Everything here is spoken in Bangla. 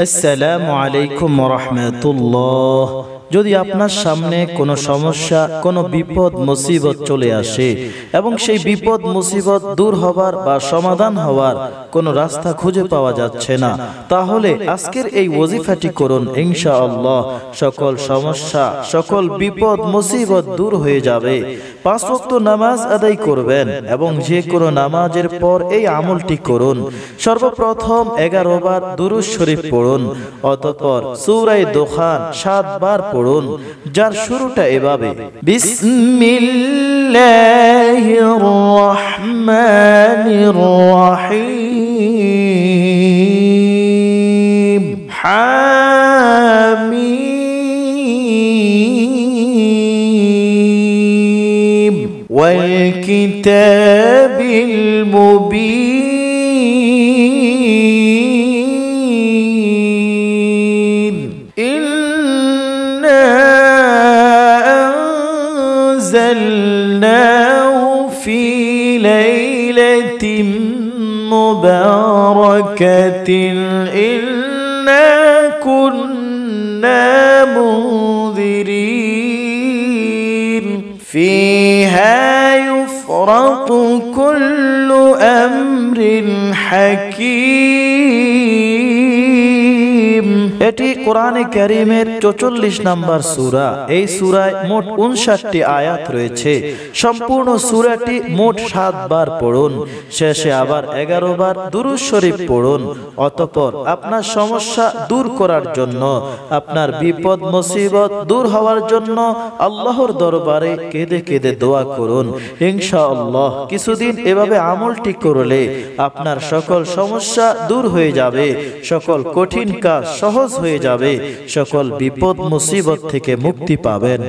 আসসালামু আলাইকুম ওয়া রাহমাতুল্লাহ। যদি আপনার সামনে কোনো সমস্যা, কোনো বিপদ মুসিবত চলে আসে এবং সেই বিপদ মুসিবত দূর হবার বা সমাধান হওয়ার কোনো রাস্তা খুঁজে পাওয়া যাচ্ছে না, তাহলে আজকের এই ওয়াজিফাটি করুন। ইনশাআল্লাহ সকল সমস্যা, সকল বিপদ মুসিবত দূর হয়ে যাবে। 5 ওয়াক্ত নামাজ আদায় করবেন এবং যে কোনো নামাজের পর এই আমলটি করুন। সর্বপ্রথম 11 বার দুরূদ শরীফ পড়ুন, অতঃপর সূরা দুখান 7 বার পড়ুন, যার শুরুটা এভাবে: বিসমিল্লাহির রহমানির রহিম, হামিম, ওয়াল কিতাবিল মুবিন, أنزلناه في ليلة مباركة إنا كنا منذرين فيها يفرق كل أمر حكيم। এটি কোরআনে কারীমের 44 নম্বর সূরা। এই সূরায় মোট 59টি আয়াত রয়েছে। সম্পূর্ণ সূরাটি মোট 7 বার পড়ুন, শেষে আবার 11 বার দুরূদ শরীফ পড়ুন। অতঃপর আপনার সমস্যা দূর করার জন্য, আপনার বিপদ মুসিবত দূর হওয়ার জন্য আল্লাহর দরবারে কেঁদে কেঁদে দোয়া করুন। ইনশাআল্লাহ কিছুদিন এভাবে আমলটি করলে আপনার সকল সমস্যা দূর হয়ে যাবে, সকল কঠিন কাজ সহজ হয়ে যাবে, সকল বিপদ মুসিবত থেকে মুক্তি পাবেন।